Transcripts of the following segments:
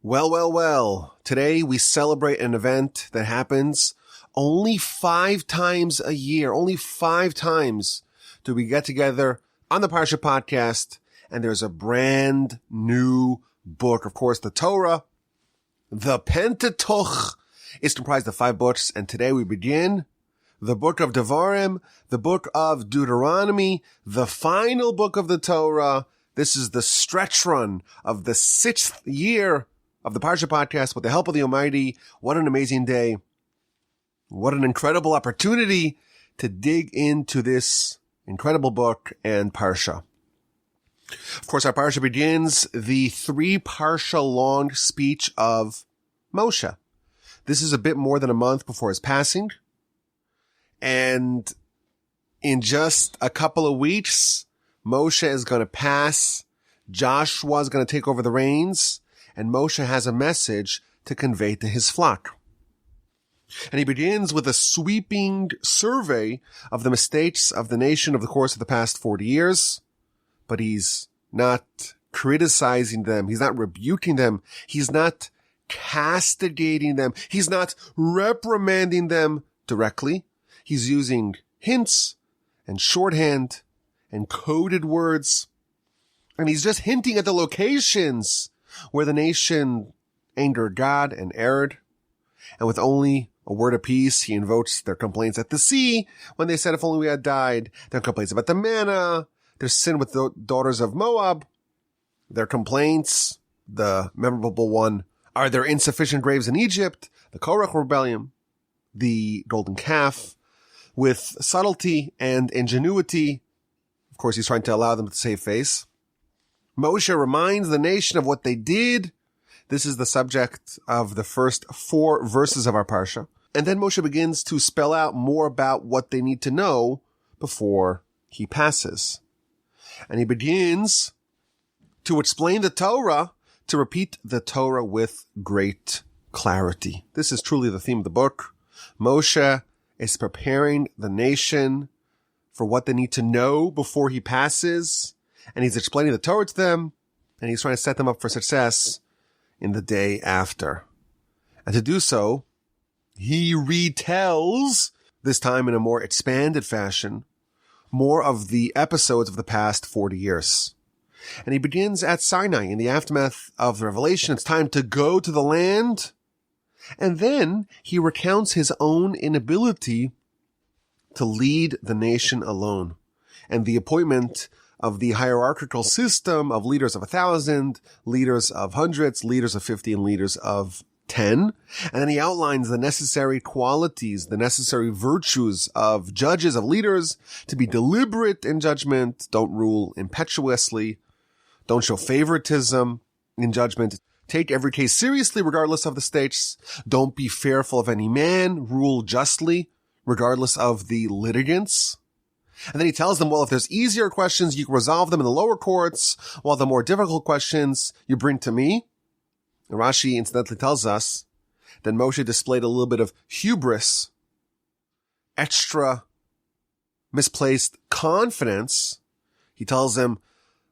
Well. Today we celebrate an event that happens only 5 times a year. Only 5 times do we get together on the Parsha podcast, and there's a brand new book. Of course, the Torah, the Pentateuch, is comprised of 5 books, and today we begin the Book of Devarim, the Book of Deuteronomy, the final book of the Torah. This is the stretch run of the 6th year of the Parsha podcast with the help of the Almighty. What an amazing day. What an incredible opportunity to dig into this incredible book and Parsha. Of course, our Parsha begins the 3 Parsha long speech of Moshe. This is a bit more than a month before his passing. And in just a couple of weeks, Moshe is going to pass. Joshua is going to take over the reins. And Moshe has a message to convey to his flock. And he begins with a sweeping survey of the mistakes of the nation over the course of the past 40 years. But he's not criticizing them. He's not rebuking them. He's not castigating them. He's not reprimanding them directly. He's using hints and shorthand and coded words. And he's just hinting at the locations where the nation angered God and erred. And with only a word of peace, he invokes their complaints at the sea when they said, if only we had died. Their complaints about the manna, their sin with the daughters of Moab, their complaints, the memorable one, are there insufficient graves in Egypt, the Korach rebellion, the golden calf, with subtlety and ingenuity. Of course, he's trying to allow them to save face. Moshe reminds the nation of what they did. This is the subject of the first 4 verses of our Parsha. And then Moshe begins to spell out more about what they need to know before he passes. And he begins to explain the Torah, to repeat the Torah with great clarity. This is truly the theme of the book. Moshe is preparing the nation for what they need to know before he passes. And he's explaining the Torah to them, and he's trying to set them up for success in the day after. And to do so, he retells, this time in a more expanded fashion, more of the episodes of the past 40 years. And he begins at Sinai in the aftermath of the revelation. It's time to go to the land. And then he recounts his own inability to lead the nation alone, and the appointment of the hierarchical system of leaders of 1,000, leaders of hundreds, leaders of 50, and leaders of 10. And then he outlines the necessary qualities, the necessary virtues of judges, of leaders, to be deliberate in judgment, don't rule impetuously, don't show favoritism in judgment, take every case seriously regardless of the stakes, don't be fearful of any man, rule justly regardless of the litigants. And then he tells them, well, if there's easier questions, you can resolve them in the lower courts, while the more difficult questions you bring to me. And Rashi incidentally tells us that Moshe displayed a little bit of hubris, extra misplaced confidence. He tells them,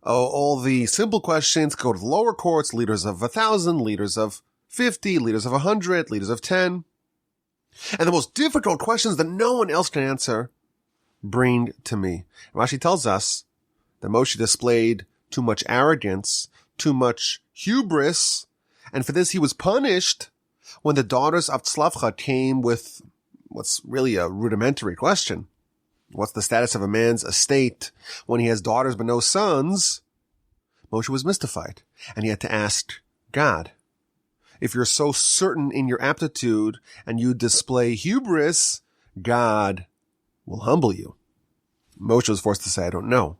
oh, all the simple questions go to the lower courts, leaders of 1,000, leaders of 50, leaders of 100, leaders of 10. And the most difficult questions that no one else can answer, bring to me. Rashi tells us that Moshe displayed too much arrogance, too much hubris, and for this he was punished when the daughters of Tzlavcha came with what's really a rudimentary question. What's the status of a man's estate when he has daughters but no sons? Moshe was mystified, and he had to ask God. If you're so certain in your aptitude and you display hubris, God will humble you. Moshe was forced to say, I don't know.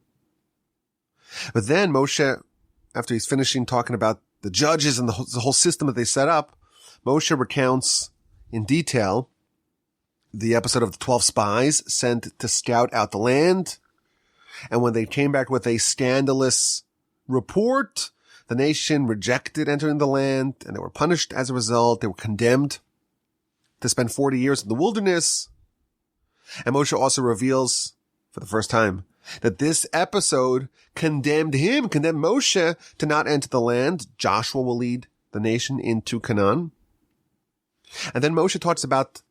But then Moshe, after he's finishing talking about the judges and the whole system that they set up, Moshe recounts in detail the episode of the 12 spies sent to scout out the land. And when they came back with a scandalous report, the nation rejected entering the land and they were punished as a result. They were condemned to spend 40 years in the wilderness. And Moshe also reveals for the first time that this episode condemned Moshe to not enter the land. Joshua will lead the nation into Canaan. And then Moshe talks about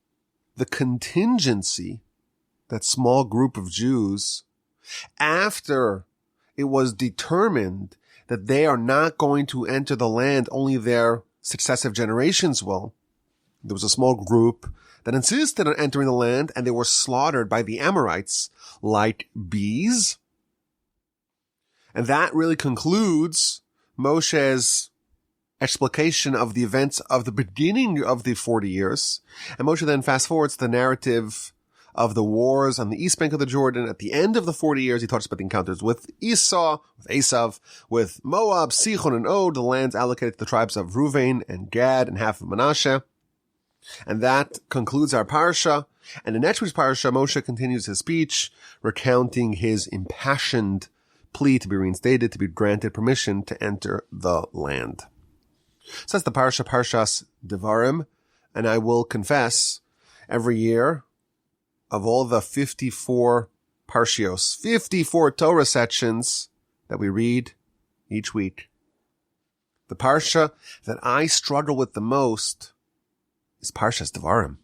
the contingency, that small group of Jews, after it was determined that they are not going to enter the land, only their successive generations will. There was a small group that insisted on entering the land, and they were slaughtered by the Amorites like bees. And that really concludes Moshe's explication of the events of the beginning of the 40 years. And Moshe then fast forwards the narrative of the wars on the east bank of the Jordan. At the end of the 40 years, he talks about the encounters with Esau, with Esav, with Moab, Sichon, and Og, the lands allocated to the tribes of Reuven and Gad and half of Manasseh. And that concludes our parsha. And in next week's parsha, Moshe continues his speech, recounting his impassioned plea to be reinstated, to be granted permission to enter the land. So that's the parsha, Parshas Devarim. And I will confess, every year, of all the 54 parshios, 54 Torah sections that we read each week, the parsha that I struggle with the most is Parshas Devarim.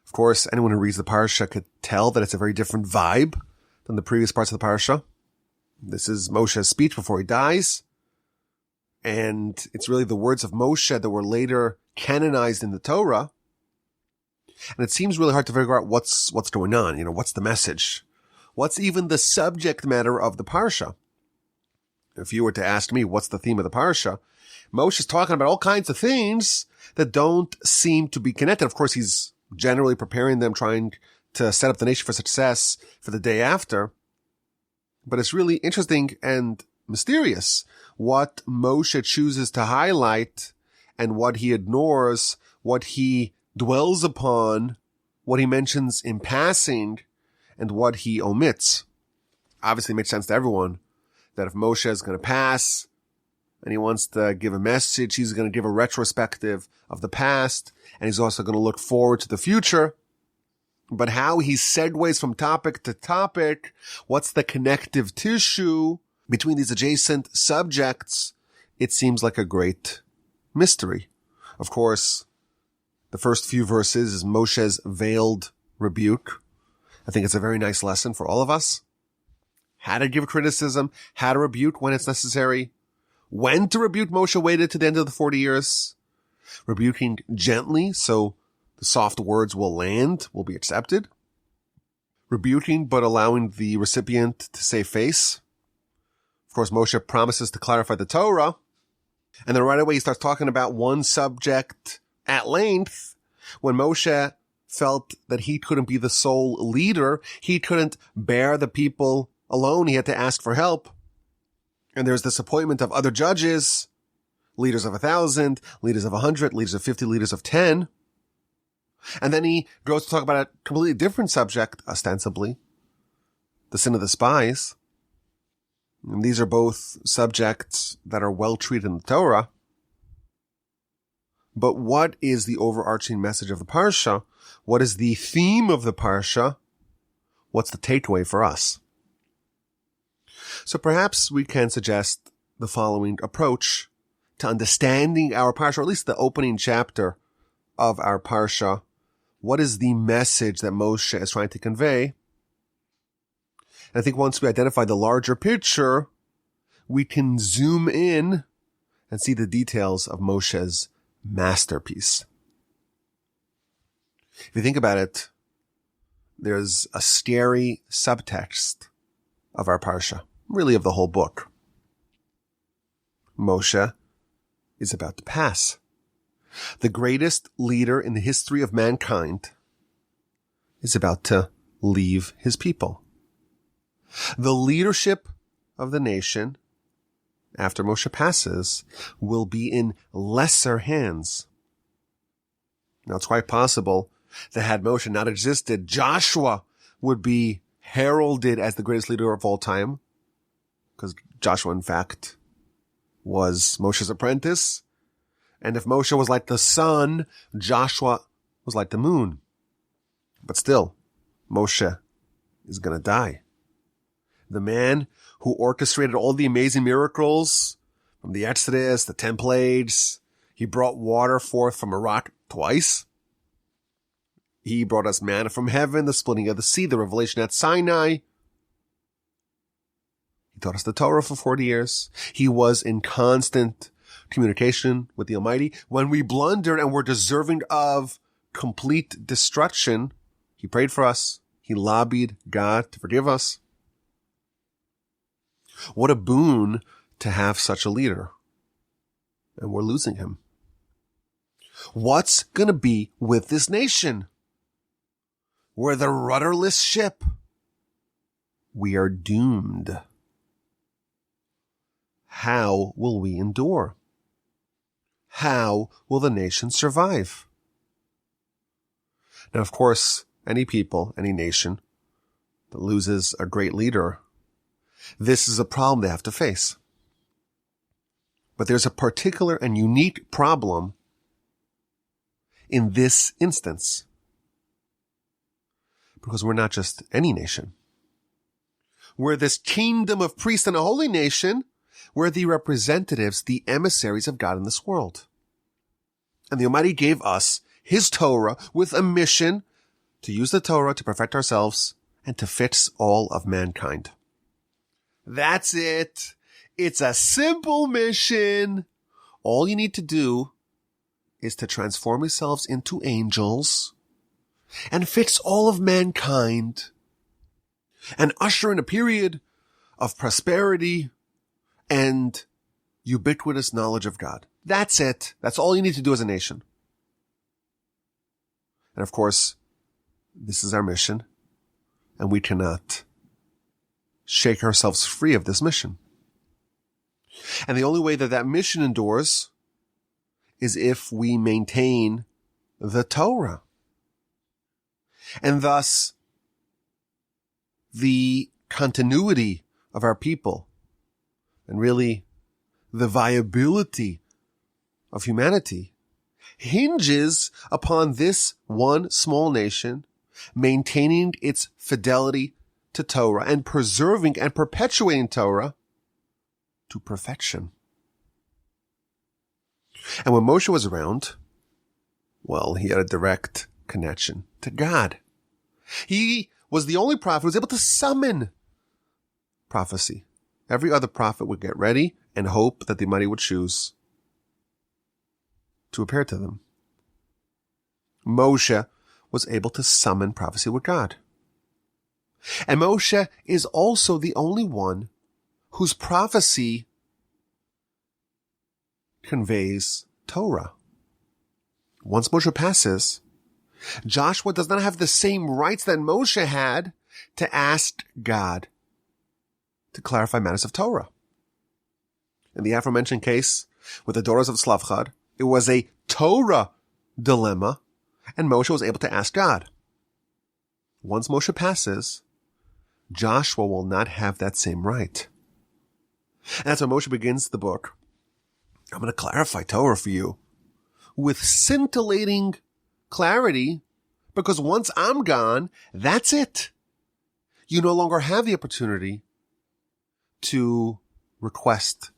Of course, anyone who reads the parsha could tell that it's a very different vibe than the previous parts of the parsha. This is Moshe's speech before he dies, and it's really the words of Moshe that were later canonized in the Torah. And it seems really hard to figure out what's going on. What's the message? What's even the subject matter of the parsha? If you were to ask me what's the theme of the parsha, Moshe's talking about all kinds of things that don't seem to be connected. Of course, he's generally preparing them, trying to set up the nation for success for the day after. But it's really interesting and mysterious what Moshe chooses to highlight and what he ignores, what he dwells upon, what he mentions in passing, and what he omits. Obviously, it makes sense to everyone that if Moshe is going to pass and he wants to give a message, he's going to give a retrospective of the past, and he's also going to look forward to the future. But how he segues from topic to topic, what's the connective tissue between these adjacent subjects, it seems like a great mystery. Of course, the first few verses is Moshe's veiled rebuke. I think it's a very nice lesson for all of us. How to give criticism, how to rebuke when it's necessary, when to rebuke. Moshe waited to the end of the 40 years, rebuking gently so the soft words will land, will be accepted. Rebuking, but allowing the recipient to save face. Of course, Moshe promises to clarify the Torah. And then right away he starts talking about one subject at length. When Moshe felt that he couldn't be the sole leader, he couldn't bear the people alone, he had to ask for help. And there's this appointment of other judges, leaders of 1,000, leaders of 100, leaders of 50, leaders of 10. And then he goes to talk about a completely different subject, ostensibly, the sin of the spies. And these are both subjects that are well treated in the Torah. But what is the overarching message of the Parsha? What is the theme of the Parsha? What's the takeaway for us? So perhaps we can suggest the following approach to understanding our Parsha, or at least the opening chapter of our Parsha. What is the message that Moshe is trying to convey? And I think once we identify the larger picture, we can zoom in and see the details of Moshe's masterpiece. If you think about it, there's a scary subtext of our Parsha, really of the whole book. Moshe is about to pass. The greatest leader in the history of mankind is about to leave his people. The leadership of the nation, after Moshe passes, will be in lesser hands. Now, it's quite possible that had Moshe not existed, Joshua would be heralded as the greatest leader of all time, because Joshua, in fact, was Moshe's apprentice. And if Moshe was like the sun, Joshua was like the moon. But still, Moshe is going to die. The man who orchestrated all the amazing miracles From the Exodus, the 10 plagues, he brought water forth from a rock twice. He brought us manna from heaven, the splitting of the sea, the revelation at Sinai. He taught us the Torah for 40 years. He was in constant communication with the Almighty. When we blundered and were deserving of complete destruction, he prayed for us. He lobbied God to forgive us. What a boon to have such a leader. And we're losing him. What's going to be with this nation? We're the rudderless ship. We are doomed. How will we endure? How will the nation survive? Now, of course, any people, any nation that loses a great leader, this is a problem they have to face. But there's a particular and unique problem in this instance. Because we're not just any nation. We're this kingdom of priests and a holy nation. We're the representatives, the emissaries of God in this world. And the Almighty gave us his Torah with a mission to use the Torah to perfect ourselves and to fix all of mankind. That's it. It's a simple mission. All you need to do is to transform yourselves into angels and fix all of mankind and usher in a period of prosperity and ubiquitous knowledge of God. That's it. That's all you need to do as a nation. And of course, this is our mission, and we cannot shake ourselves free of this mission. And the only way that that mission endures is if we maintain the Torah. And thus, the continuity of our people, and really the viability of humanity, hinges upon this one small nation maintaining its fidelity to Torah and preserving and perpetuating Torah to perfection. And when Moshe was around, well, he had a direct connection to God. He was the only prophet who was able to summon prophecy. Every other prophet would get ready and hope that the Almighty would choose to appear to them. Moshe was able to summon prophecy with God. And Moshe is also the only one whose prophecy conveys Torah. Once Moshe passes, Joshua does not have the same rights that Moshe had to ask God to clarify matters of Torah. In the aforementioned case with the daughters of Slavchad, it was a Torah dilemma, and Moshe was able to ask God. Once Moshe passes, Joshua will not have that same right. And that's why Moshe begins the book. I'm going to clarify Torah for you with scintillating clarity, because once I'm gone, that's it. You no longer have the opportunity to request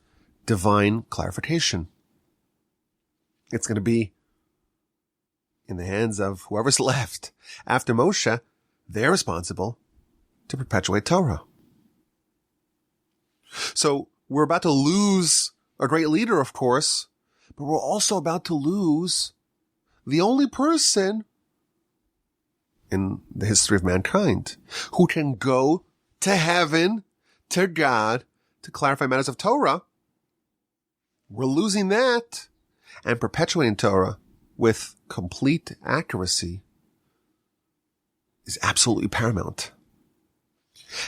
divine clarification. It's going to be in the hands of whoever's left after Moshe. They're responsible to perpetuate Torah. So we're about to lose a great leader, of course, but we're also about to lose the only person in the history of mankind who can go to heaven, to God, to clarify matters of Torah. We're losing that, and perpetuating Torah with complete accuracy is absolutely paramount.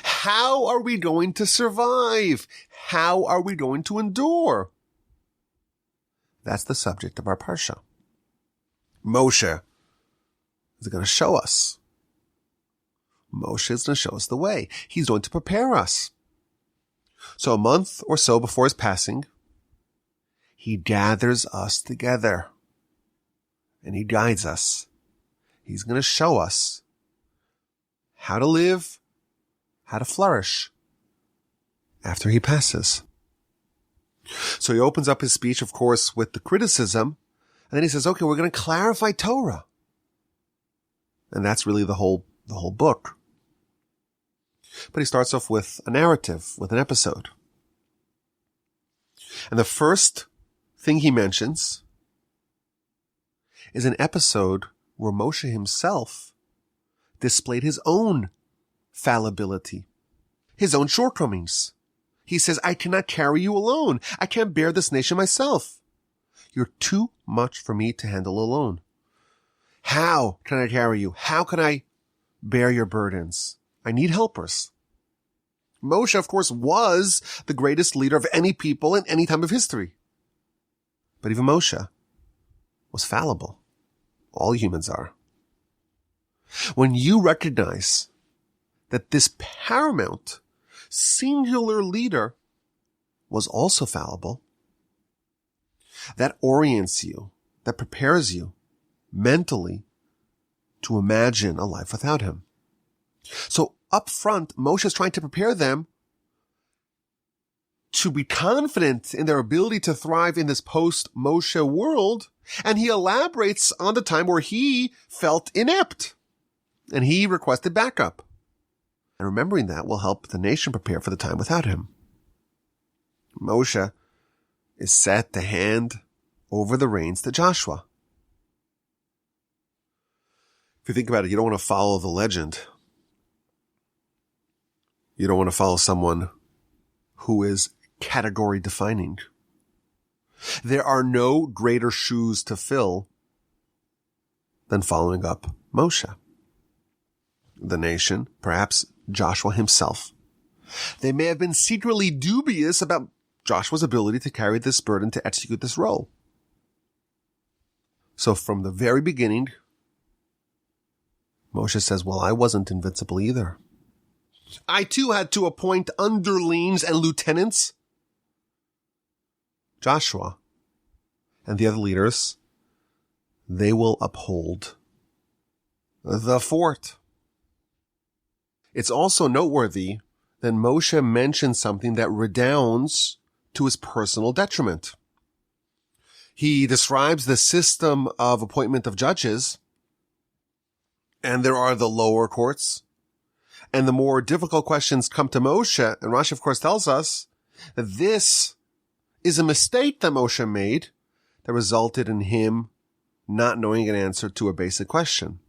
How are we going to survive? How are we going to endure? That's the subject of our parsha. Moshe is going to show us. Moshe is going to show us the way. He's going to prepare us. So a month or so before his passing, he gathers us together and he guides us. He's going to show us how to live, how to flourish after he passes. So he opens up his speech, of course, with the criticism, and then he says, okay, we're going to clarify Torah. And that's really the whole book. But he starts off with a narrative, with an episode. And the first thing he mentions is an episode where Moshe himself displayed his own fallibility, his own shortcomings. He says, I cannot carry you alone. I can't bear this nation myself. You're too much for me to handle alone. How can I carry you? How can I bear your burdens? I need helpers. Moshe, of course, was the greatest leader of any people in any time of history. But even Moshe was fallible. All humans are. When you recognize that this paramount, singular leader was also fallible, that orients you, that prepares you mentally to imagine a life without him. So up front, Moshe is trying to prepare them to be confident in their ability to thrive in this post-Moshe world, and he elaborates on the time where he felt inept, and he requested backup. And remembering that will help the nation prepare for the time without him. Moshe is set to hand over the reins to Joshua. If you think about it, you don't want to follow the legend. You don't want to follow someone who is category defining. There are no greater shoes to fill than following up Moshe. The nation, perhaps Joshua himself. They may have been secretly dubious about Joshua's ability to carry this burden, to execute this role. So from the very beginning, Moshe says, well, I wasn't invincible either. I too had to appoint underlings and lieutenants. Joshua and the other leaders, they will uphold the fort. It's also noteworthy that Moshe mentions something that redounds to his personal detriment. He describes the system of appointment of judges, and there are the lower courts, and the more difficult questions come to Moshe, and Rashi, of course, tells us that this is a mistake that Moshe made that resulted in him not knowing an answer to a basic question.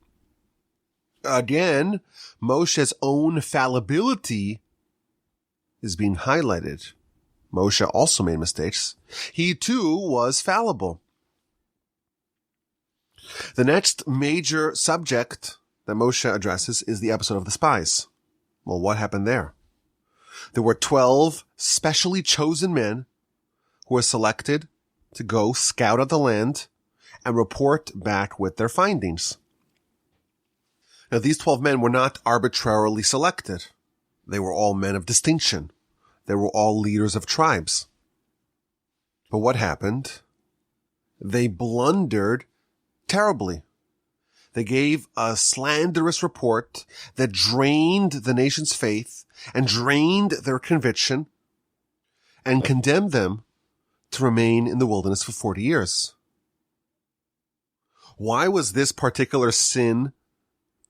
Again, Moshe's own fallibility is being highlighted. Moshe also made mistakes. He too was fallible. The next major subject that Moshe addresses is the episode of the spies. Well, what happened there? There were 12 specially chosen men who were selected to go scout out the land and report back with their findings. Now, these 12 men were not arbitrarily selected. They were all men of distinction. They were all leaders of tribes. But what happened? They blundered terribly. They gave a slanderous report that drained the nation's faith and drained their conviction and condemned them to remain in the wilderness for 40 years. Why was this particular sin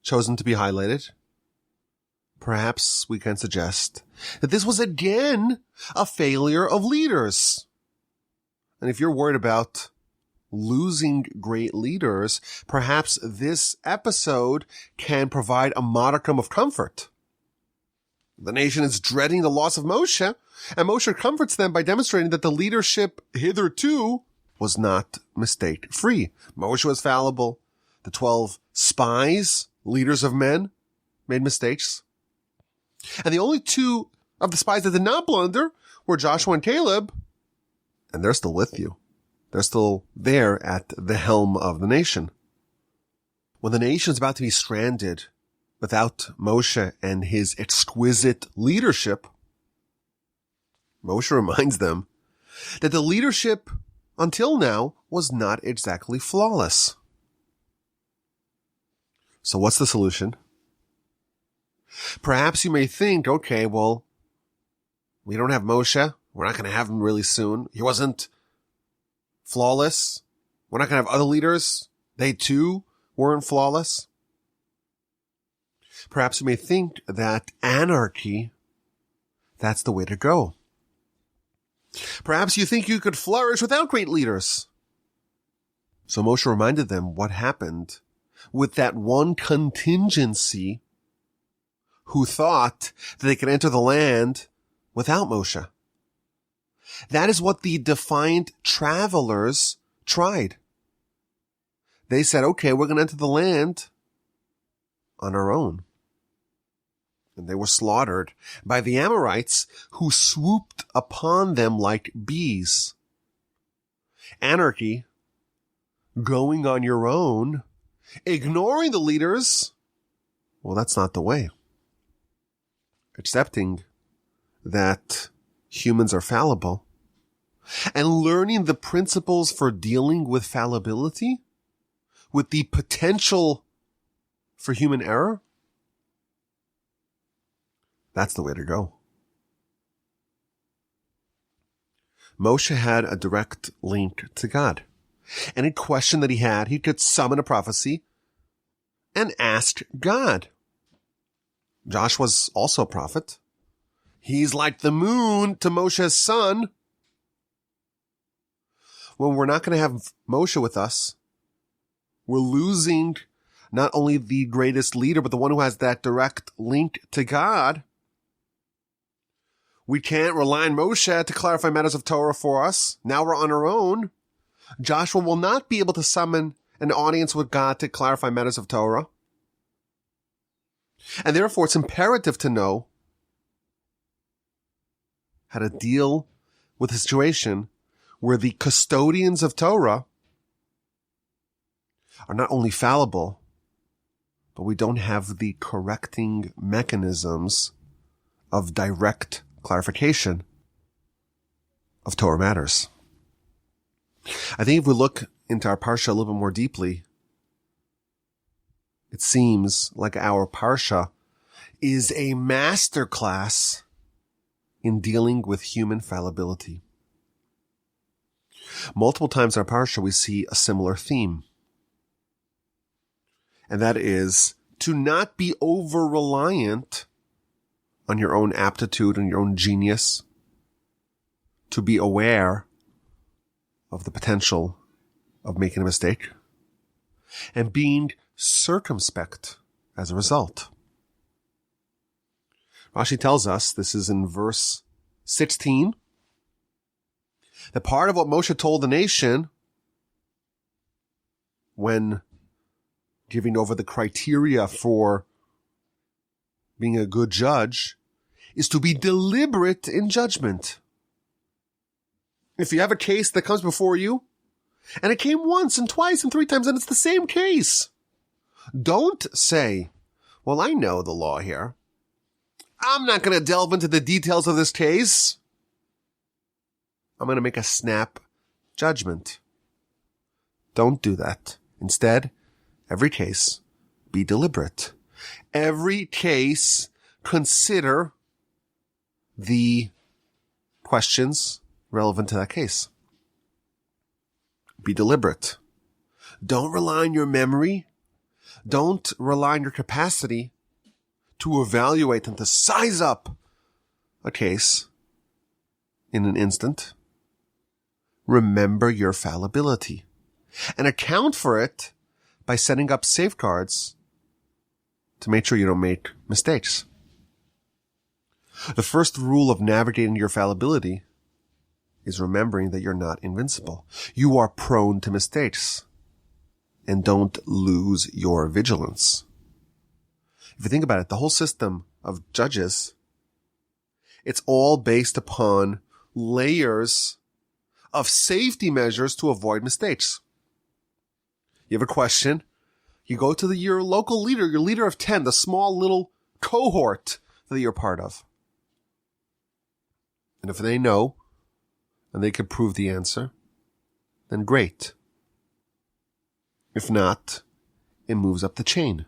chosen to be highlighted? Perhaps we can suggest that this was again a failure of leaders. And if you're worried about losing great leaders, perhaps this episode can provide a modicum of comfort. The nation is dreading the loss of Moshe, and Moshe comforts them by demonstrating that the leadership hitherto was not mistake-free. Moshe was fallible. The 12 spies, leaders of men, made mistakes. And the only two of the spies that did not blunder were Joshua and Caleb, and they're still with you. They're still there at the helm of the nation. When the nation is about to be stranded without Moshe and his exquisite leadership, Moshe reminds them that the leadership until now was not exactly flawless. So what's the solution? Perhaps you may think, okay, well, we don't have Moshe. We're not going to have him really soon. He wasn't flawless. We're not going to have other leaders. They too weren't flawless. Perhaps you may think that anarchy, that's the way to go. Perhaps you think you could flourish without great leaders. So Moshe reminded them what happened with that one contingency who thought that they could enter the land without Moshe. That is what the defiant travelers tried. They said, okay, we're going to enter the land on our own. And they were slaughtered by the Amorites who swooped upon them like bees. Anarchy, going on your own, ignoring the leaders, well, that's not the way. Accepting that humans are fallible and learning the principles for dealing with fallibility, with the potential for human error, that's the way to go. Moshe had a direct link to God. Any question that he had, he could summon a prophecy and ask God. Josh was also a prophet. He's like the moon to Moshe's sun. When we're not going to have Moshe with us, we're losing not only the greatest leader, but the one who has that direct link to God. We can't rely on Moshe to clarify matters of Torah for us. Now we're on our own. Joshua will not be able to summon an audience with God to clarify matters of Torah. And therefore, it's imperative to know how to deal with a situation where the custodians of Torah are not only fallible, but we don't have the correcting mechanisms of direct clarification of Torah matters. I think if we look into our Parsha a little bit more deeply, it seems like our Parsha is a masterclass in dealing with human fallibility. Multiple times in our Parsha, we see a similar theme. And that is to not be over-reliant on your own aptitude and your own genius, to be aware of the potential of making a mistake, and being circumspect as a result. Rashi tells us, this is in verse 16, that part of what Moshe told the nation when giving over the criteria for being a good judge is to be deliberate in judgment. If you have a case that comes before you, and it came once and twice and three times, and it's the same case, don't say, well, I know the law here. I'm not going to delve into the details of this case. I'm going to make a snap judgment. Don't do that. Instead, every case, be deliberate. Every case, consider the questions relevant to that case. Be deliberate. Don't rely on your memory. Don't rely on your capacity to evaluate and to size up a case in an instant. Remember your fallibility and account for it by setting up safeguards to make sure you don't make mistakes. The first rule of navigating your fallibility is remembering that you're not invincible. You are prone to mistakes, and don't lose your vigilance. If you think about it, the whole system of judges, it's all based upon layers of safety measures to avoid mistakes. You have a question, you go to your local leader, your leader of 10, the small little cohort that you're part of. And if they know, and they can prove the answer, then great. If not, it moves up the chain.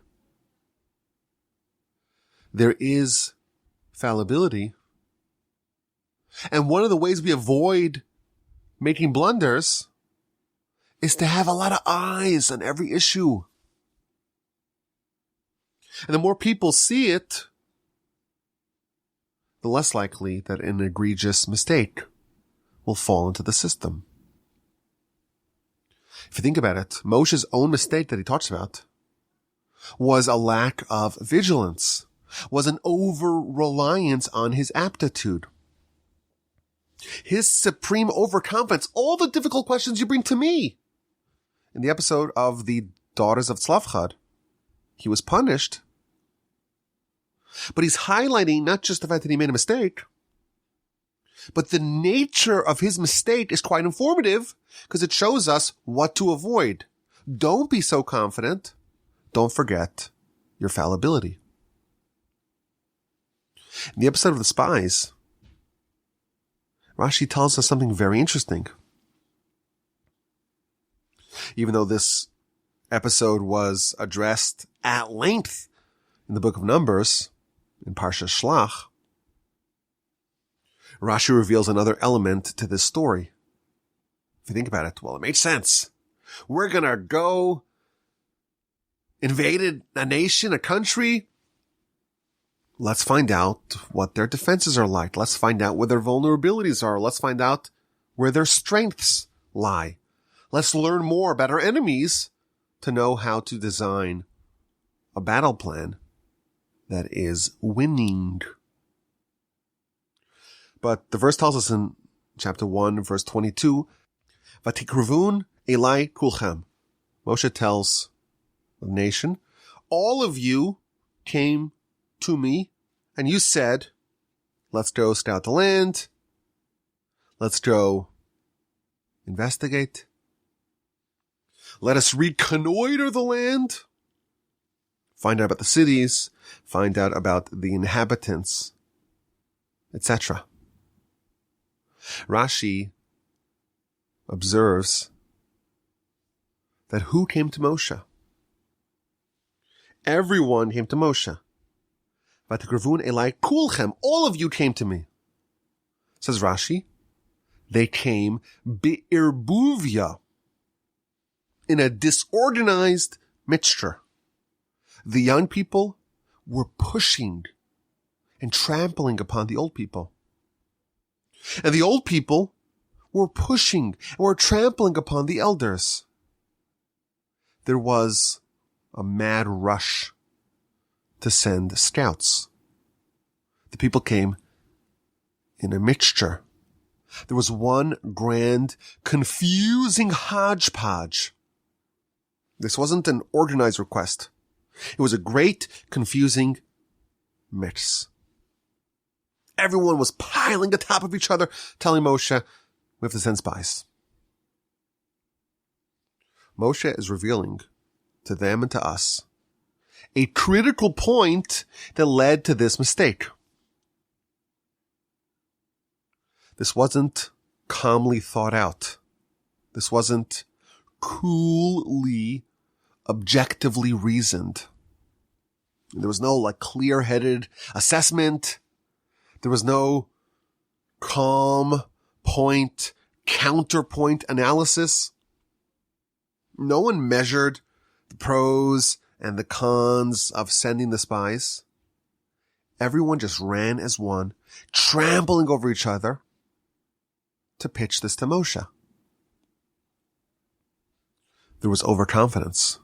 There is fallibility And one of the ways we avoid making blunders is to have a lot of eyes on every issue. And the more people see it, the less likely that an egregious mistake will fall into the system. If you think about it, Moshe's own mistake that he talks about was a lack of vigilance, was an over-reliance on his aptitude. His supreme overconfidence, all the difficult questions you bring to me. In the episode of the Daughters of Tzlafchad, he was punished. But he's highlighting not just the fact that he made a mistake, but the nature of his mistake is quite informative because it shows us what to avoid. Don't be so confident. Don't forget your fallibility. In the episode of the spies, Rashi tells us something very interesting. Even though this episode was addressed at length in the Book of Numbers, in Parshas Shlach, Rashi reveals another element to this story. If you think about it, well, it makes sense. We're gonna go invade a nation, a country. Let's find out what their defenses are like. Let's find out where their vulnerabilities are. Let's find out where their strengths lie. Let's learn more about our enemies to know how to design a battle plan that is winning. But the verse tells us in chapter 1, verse 22, Vatikruvun Elai Kulchem. Moshe tells the nation, all of you came to me and you said, let's go scout the land. Let's go investigate. Let us reconnoiter the land. Find out about the cities. Find out about the inhabitants, etc. Rashi observes that who came to Moshe? Everyone came to Moshe. Vatikruvun elai kulchem. All of you came to me. Says Rashi, they came bi'irbuvya, in a disorganized mixture. The young people were pushing and trampling upon the old people. And the old people were pushing and were trampling upon the elders. There was a mad rush to send scouts. The people came in a mixture. There was one grand, confusing hodgepodge. This wasn't an organized request. It was a great, confusing mix. Everyone was piling atop of each other, telling Moshe, we have to send spies. Moshe is revealing to them and to us a critical point that led to this mistake. This wasn't calmly thought out. This wasn't coolly, objectively reasoned. There was no clear-headed assessment. There was no calm point, counterpoint analysis. No one measured the pros and the cons of sending the spies. Everyone just ran as one, trampling over each other to pitch this to Moshe. There was overconfidence.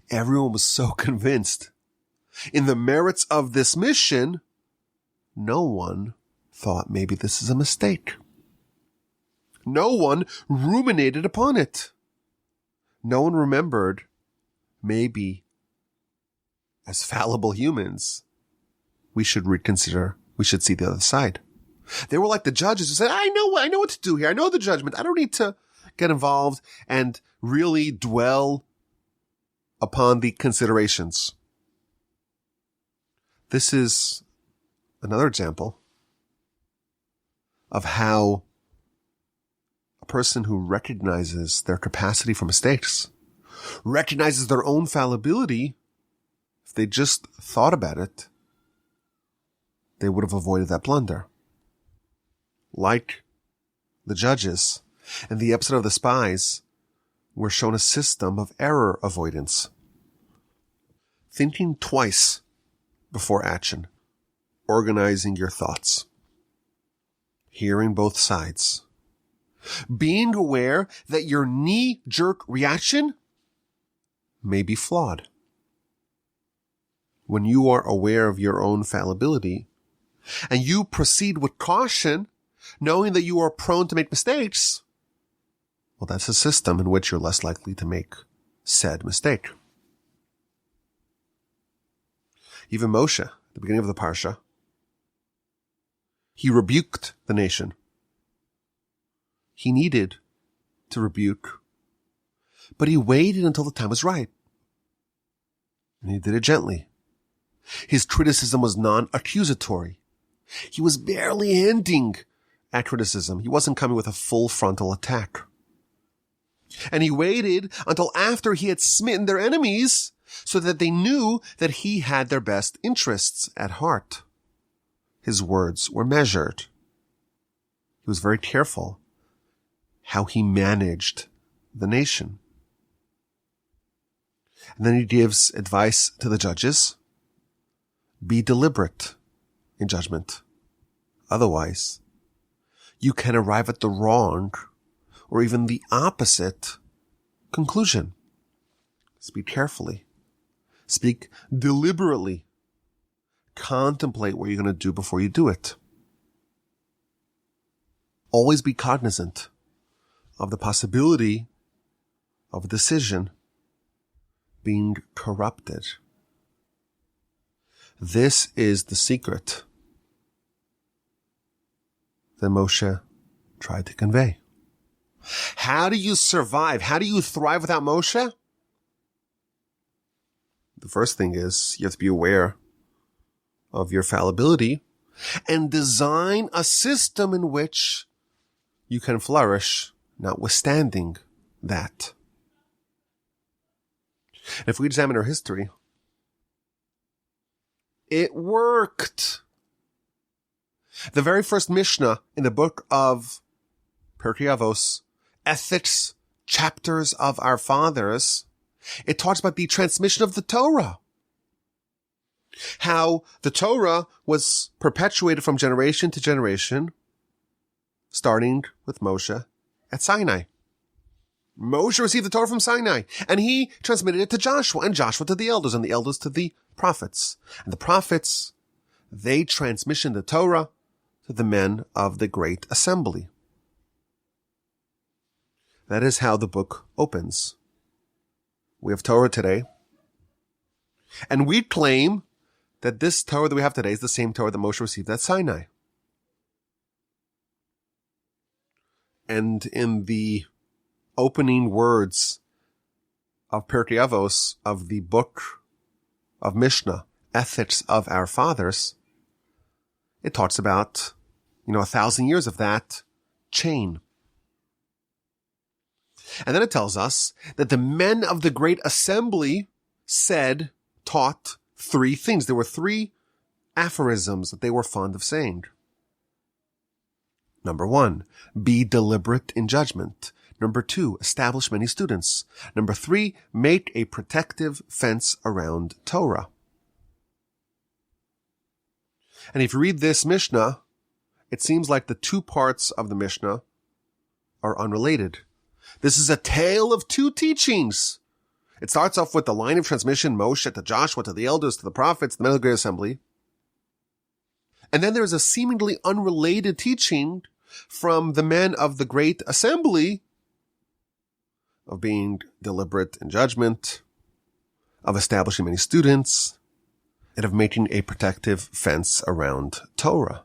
Everyone was so convinced in the merits of this mission, no one thought maybe this is a mistake. No one ruminated upon it. No one remembered maybe as fallible humans, we should reconsider, we should see the other side. They were like the judges who said, I know what to do here. I know the judgment. I don't need to get involved and really dwell upon the considerations. This is another example of how a person who recognizes their capacity for mistakes, recognizes their own fallibility, if they just thought about it, they would have avoided that blunder. like the judges in the episode of the spies, we're shown a system of error avoidance. Thinking twice before action, organizing your thoughts, hearing both sides, being aware that your knee-jerk reaction may be flawed. When you are aware of your own fallibility and you proceed with caution, knowing that you are prone to make mistakes, well, that's a system in which you're less likely to make said mistake. Even Moshe, at the beginning of the Parsha, he rebuked the nation. He needed to rebuke, but he waited until the time was right. And he did it gently. His criticism was non-accusatory. He was barely hinting at criticism. He wasn't coming with a full frontal attack. And he waited until after he had smitten their enemies so that they knew that he had their best interests at heart. His words were measured. He was very careful how he managed the nation. And then he gives advice to the judges. Be deliberate in judgment. Otherwise, you can arrive at the wrong or even the opposite conclusion. Speak carefully. Speak deliberately. Contemplate what you're going to do before you do it. Always be cognizant of the possibility of a decision being corrupted. This is the secret that Moshe tried to convey. How do you survive? How do you thrive without Moshe? The first thing is you have to be aware of your fallibility and design a system in which you can flourish, notwithstanding that. If we examine our history, it worked. The very first Mishnah in the book of Pirkei Avos, Ethics, Chapters of Our Fathers, it talks about the transmission of the Torah. How the Torah was perpetuated from generation to generation, starting with Moshe at Sinai. Moshe received the Torah from Sinai, and he transmitted it to Joshua, and Joshua to the elders, and the elders to the prophets. And the prophets, they transmission the Torah to the men of the great assembly. That is how the book opens. We have Torah today, and we claim that this Torah that we have today is the same Torah that Moshe received at Sinai. And in the opening words of Pirkei Avos, of the book of Mishnah, Ethics of Our Fathers, it talks about, 1,000 years of that chain. And then it tells us that the men of the great assembly taught three things. There were three aphorisms that they were fond of saying. Number 1, be deliberate in judgment. Number 2, establish many students. Number 3, make a protective fence around Torah. And if you read this Mishnah, it seems like the two parts of the Mishnah are unrelated. This is a tale of two teachings. It starts off with the line of transmission, Moshe to Joshua, to the elders, to the prophets, the men of the great assembly. And then there's a seemingly unrelated teaching from the men of the great assembly of being deliberate in judgment, of establishing many students, and of making a protective fence around Torah.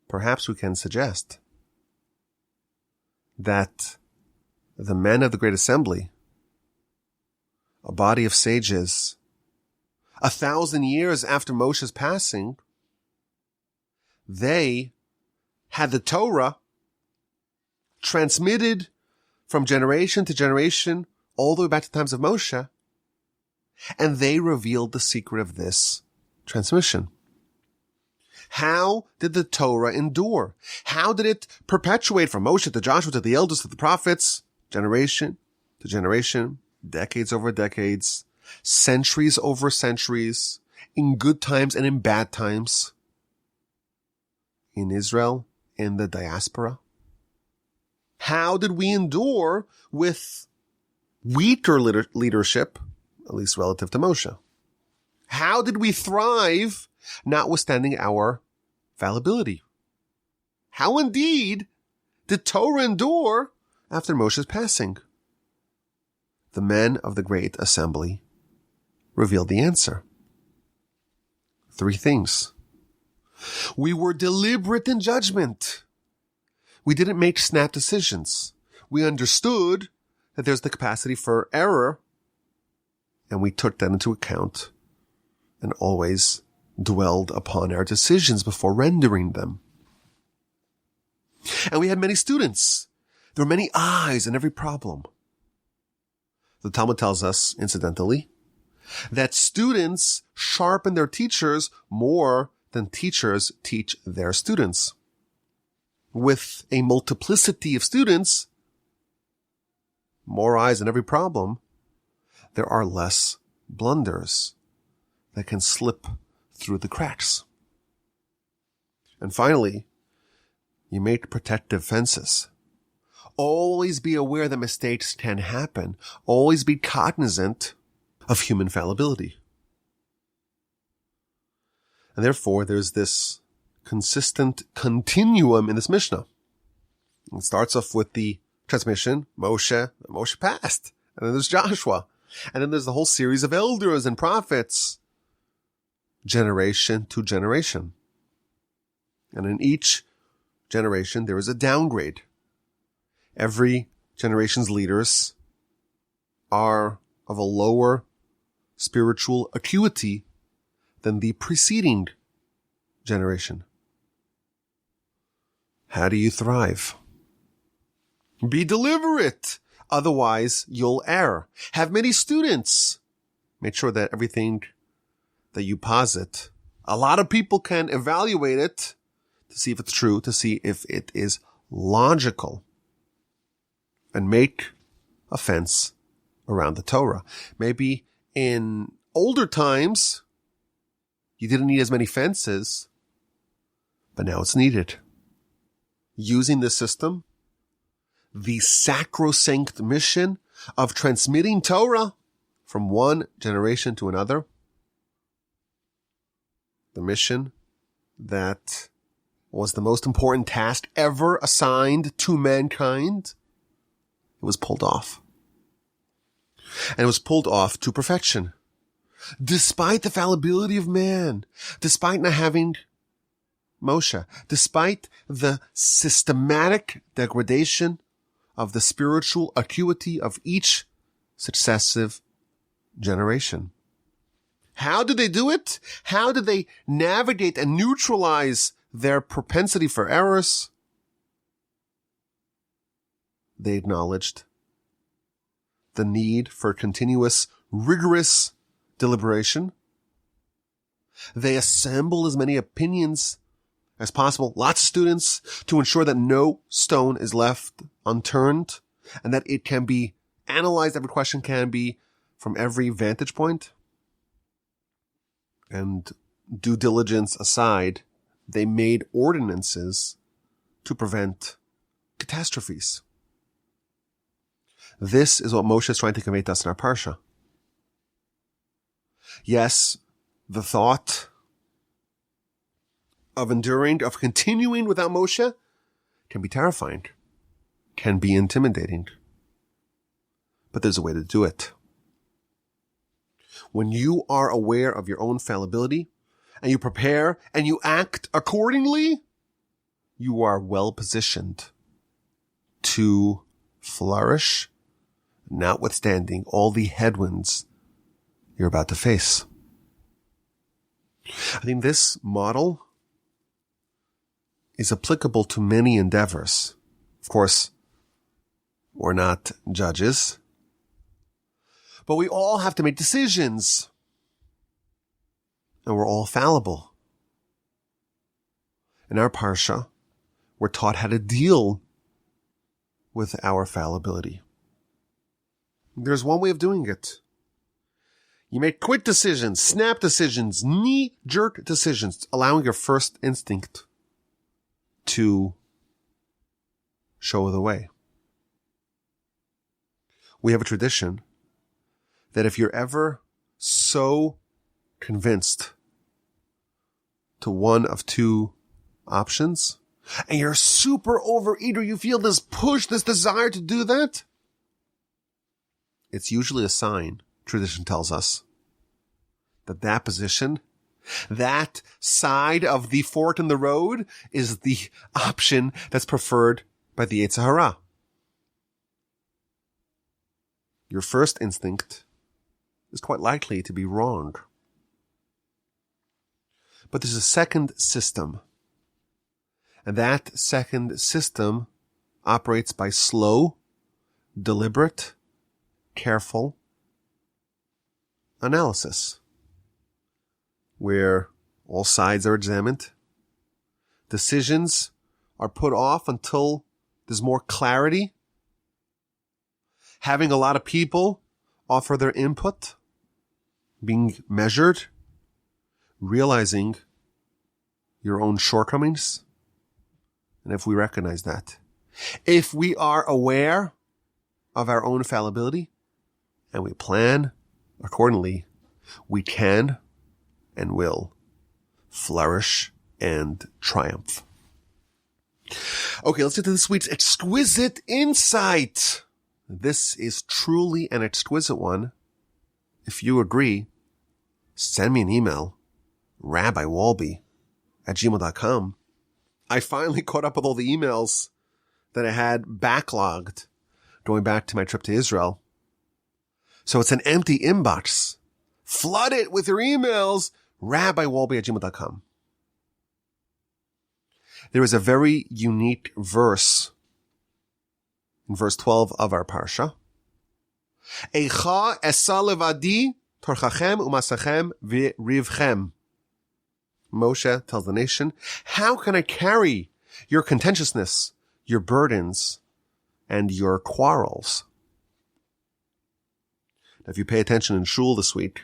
Perhaps we can suggest that the men of the great assembly, a body of sages, 1,000 years after Moshe's passing, they had the Torah transmitted from generation to generation all the way back to the times of Moshe, and they revealed the secret of this transmission. How did the Torah endure? How did it perpetuate from Moshe to Joshua to the elders to the prophets, generation to generation, decades over decades, centuries over centuries, in good times and in bad times, in Israel, in the diaspora? How did we endure with weaker leadership, at least relative to Moshe? How did we thrive, notwithstanding our fallibility? How indeed did Torah endure after Moshe's passing? The men of the great assembly revealed the answer. 3 things. We were deliberate in judgment. We didn't make snap decisions. We understood that there's the capacity for error, and we took that into account and always dwelled upon our decisions before rendering them. And we had many students. There were many eyes in every problem. The Talmud tells us, incidentally, that students sharpen their teachers more than teachers teach their students. With a multiplicity of students, more eyes in every problem, there are less blunders that can slip through the cracks. And finally, you make protective fences. Always be aware that mistakes can happen. Always be cognizant of human fallibility. And therefore, there's this consistent continuum in this Mishnah. It starts off with the transmission, Moshe passed. And then there's Joshua. And then there's the whole series of elders and prophets, generation to generation. And in each generation, there is a downgrade. Every generation's leaders are of a lower spiritual acuity than the preceding generation. How do you thrive? Be deliberate. Otherwise, you'll err. Have many students. Make sure that everything that you posit, a lot of people can evaluate it to see if it's true, to see if it is logical. And make a fence around the Torah. Maybe in older times, you didn't need as many fences, but now it's needed. Using this system, the sacrosanct mission of transmitting Torah from one generation to another, the mission that was the most important task ever assigned to mankind, it was pulled off. And it was pulled off to perfection. Despite the fallibility of man, despite not having Moshe, despite the systematic degradation of the spiritual acuity of each successive generation. How did they do it? How did they navigate and neutralize their propensity for errors? They acknowledged the need for continuous, rigorous deliberation. They assembled as many opinions as possible, lots of students, to ensure that no stone is left unturned and that it can be analyzed, every question can be from every vantage point. And due diligence aside, they made ordinances to prevent catastrophes. This is what Moshe is trying to convey to us in our Parsha. Yes, the thought of enduring, of continuing without Moshe can be terrifying, can be intimidating. But there's a way to do it. When you are aware of your own fallibility and you prepare and you act accordingly, you are well positioned to flourish, notwithstanding all the headwinds you're about to face. I think this model is applicable to many endeavors. Of course, we're not judges, but we all have to make decisions, and we're all fallible. In our Parsha, we're taught how to deal with our fallibility. There's one way of doing it. You make quick decisions, snap decisions, knee-jerk decisions, allowing your first instinct to show the way. We have a tradition that if you're ever so convinced to one of two options, and you're super overeager, you feel this push, this desire to do that, it's usually a sign, tradition tells us, that that position, that side of the fork in the road, is the option that's preferred by the Yetzer Hara. Your first instinct is quite likely to be wrong. But there's a second system. And that second system operates by slow, deliberate, careful analysis, where all sides are examined, decisions are put off until there's more clarity, having a lot of people offer their input, being measured, realizing your own shortcomings. And if we recognize that, if we are aware of our own fallibility and we plan accordingly, we can and will flourish and triumph. Okay, let's get to this week's exquisite insight. This is truly an exquisite one. If you agree, send me an email, rabbiwalby@gmail.com. I finally caught up with all the emails that I had backlogged going back to my trip to Israel. So it's an empty inbox. Flood it with your emails, rabbiwalby@gmail.com. There is a very unique verse in verse 12 of our parsha. Eicha esa levadi torchachem umasachem v'rivchem. Moshe tells the nation, how can I carry your contentiousness, your burdens, and your quarrels? Now, if you pay attention in shul this week,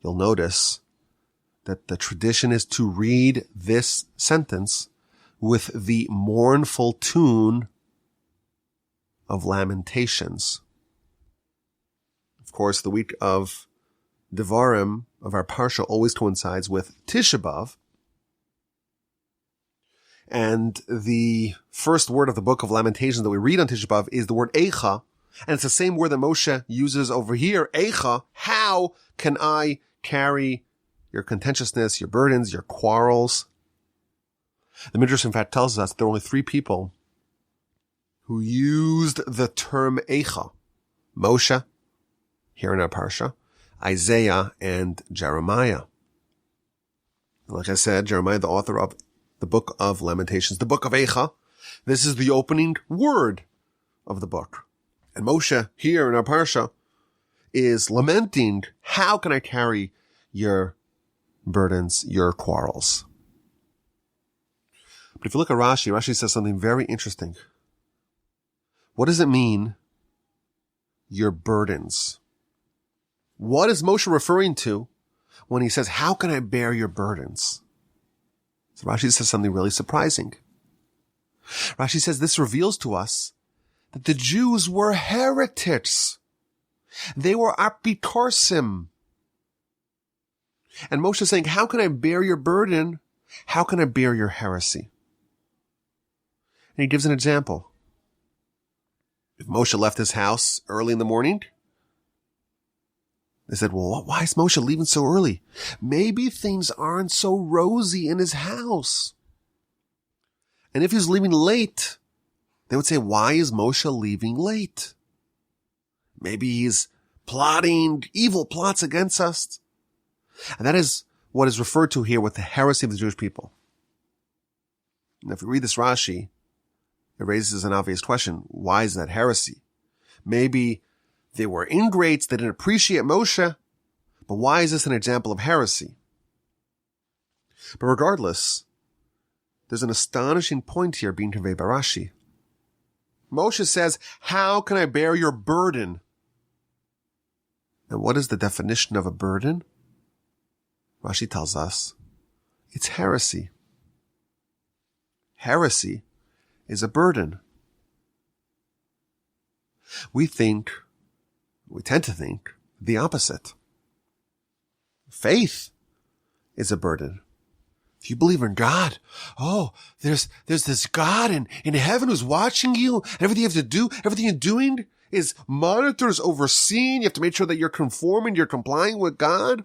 you'll notice that the tradition is to read this sentence with the mournful tune of Lamentations. Of course, the week of Devarim of our Parsha always coincides with Tisha B'Av. And the first word of the Book of Lamentations that we read on Tisha B'Av is the word Eicha. And it's the same word that Moshe uses over here. Eicha, how can I carry your contentiousness, your burdens, your quarrels? The Midrash, in fact, tells us there are only three people who used the term Eicha. Moshe, here in our Parsha, Isaiah, and Jeremiah. Like I said, Jeremiah, the author of the Book of Lamentations, the Book of Eicha. This is the opening word of the book. And Moshe, here in our Parsha, is lamenting, how can I carry your burdens, your quarrels? But if you look at Rashi, Rashi says something very interesting. What does it mean, your burdens? What is Moshe referring to when he says, how can I bear your burdens? So Rashi says something really surprising. Rashi says this reveals to us that the Jews were heretics. They were apitorsim. And Moshe is saying, how can I bear your burden? How can I bear your heresy? And he gives an example. If Moshe left his house early in the morning, they said, well, why is Moshe leaving so early? Maybe things aren't so rosy in his house. And if he's leaving late, they would say, why is Moshe leaving late? Maybe he's plotting evil plots against us. And that is what is referred to here with the heresy of the Jewish people. And if you read this Rashi, it raises an obvious question. Why is that heresy? Maybe they were ingrates, they didn't appreciate Moshe, but why is this an example of heresy? But regardless, there's an astonishing point here being conveyed by Rashi. Moshe says, how can I bear your burden? And what is the definition of a burden? Rashi tells us it's heresy. Heresy is a burden. We tend to think the opposite. Faith is a burden. If you believe in God, there's this God in heaven who's watching you, and everything you have to do, everything you're doing is monitored, is overseen. You have to make sure that you're conforming, you're complying with God.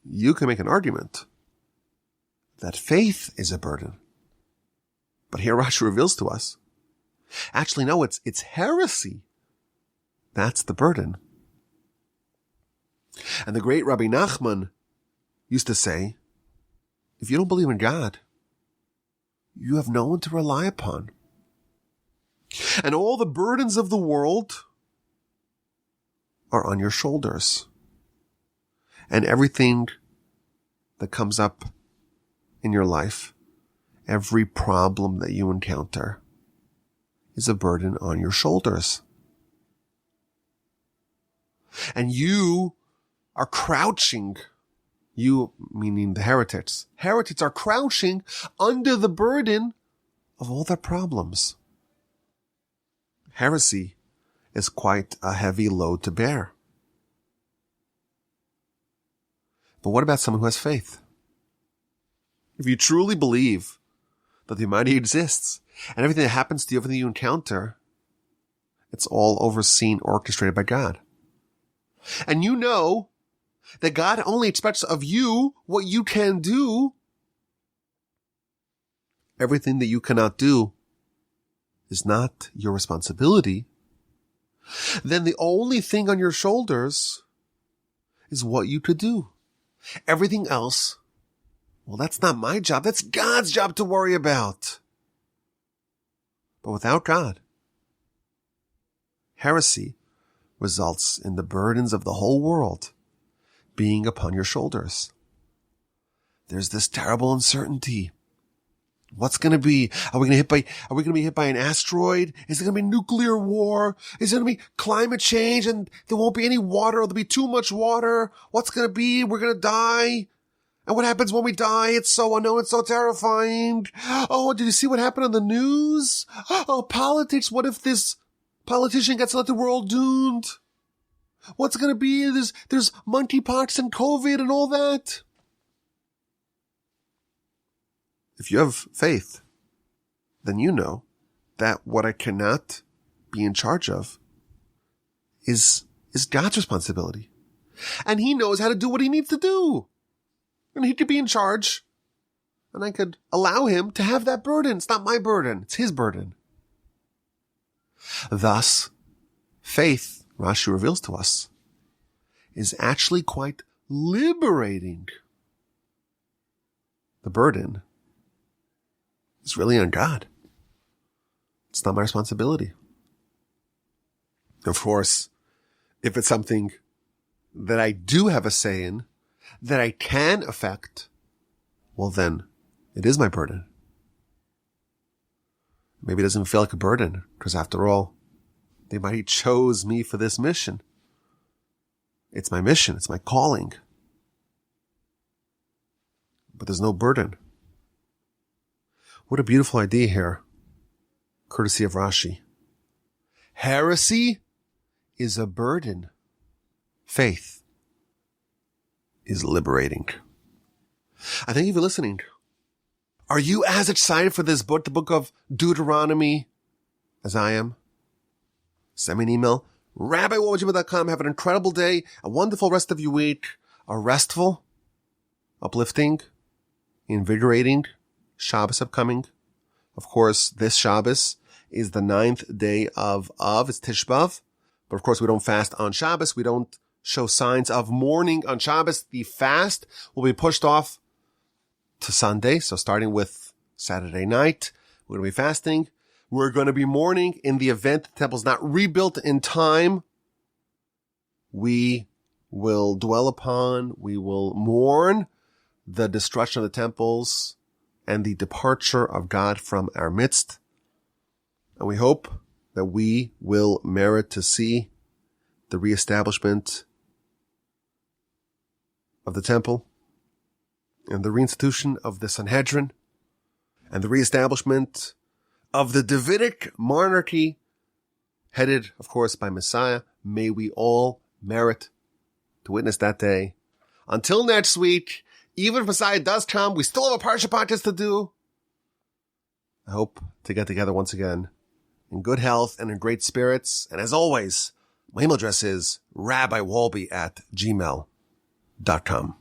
You can make an argument that faith is a burden. But here Rashi reveals to us, actually, no, it's heresy. That's the burden. And the great Rabbi Nachman used to say, if you don't believe in God, you have no one to rely upon. And all the burdens of the world are on your shoulders. And everything that comes up in your life, every problem that you encounter, is a burden on your shoulders. And you are crouching, you meaning the heretics. Heretics are crouching under the burden of all their problems. Heresy is quite a heavy load to bear. But what about someone who has faith? If you truly believe that the Almighty exists and everything that happens to you, everything you encounter, it's all overseen, orchestrated by God. And you know that God only expects of you what you can do. Everything that you cannot do is not your responsibility. Then the only thing on your shoulders is what you could do. Everything else, well, that's not my job. That's God's job to worry about. But without God, heresy results in the burdens of the whole world being upon your shoulders. There's this terrible uncertainty. What's going to be? Are we going to be hit by an asteroid? Is it going to be nuclear war? Is it going to be climate change and there won't be any water or there'll be too much water? What's going to be? We're going to die. And what happens when we die? It's so unknown. It's so terrifying. Oh, did you see what happened on the news? Oh, politics. What if this politician gets elected? We're all doomed. What's going to be? There's monkeypox and COVID and all that. If you have faith, then you know that what I cannot be in charge of is God's responsibility. And He knows how to do what He needs to do. And He could be in charge. And I could allow Him to have that burden. It's not my burden. It's His burden. Thus, faith, Rashi reveals to us, is actually quite liberating. The burden is really on God. It's not my responsibility. Of course, if it's something that I do have a say in, that I can affect, well then, it is my burden. Maybe it doesn't feel like a burden, because after all, they might chose me for this mission. It's my mission. It's my calling. But there's no burden. What a beautiful idea here, courtesy of Rashi. Heresy is a burden. Faith is liberating. I thank you for listening. Are you as excited for this book, the Book of Deuteronomy, as I am? Send me an email, rabbi@gmail.com. Have an incredible day, a wonderful rest of your week, a restful, uplifting, invigorating Shabbos upcoming. Of course, this Shabbos is the 9th day of it's Tish B'Av. But of course, we don't fast on Shabbos. We don't show signs of mourning on Shabbos. The fast will be pushed off to Sunday. So starting with Saturday night, we're going to be fasting. We're going to be mourning in the event the temple's not rebuilt in time. We will dwell upon, we will mourn the destruction of the temples and the departure of God from our midst. And we hope that we will merit to see the reestablishment of the temple and the reinstitution of the Sanhedrin and the reestablishment of the Davidic monarchy, headed, of course, by Messiah. May we all merit to witness that day. Until next week, even if Messiah does come, we still have a Parsha podcast to do. I hope to get together once again in good health and in great spirits. And as always, my email address is rabbiwalby@gmail.com.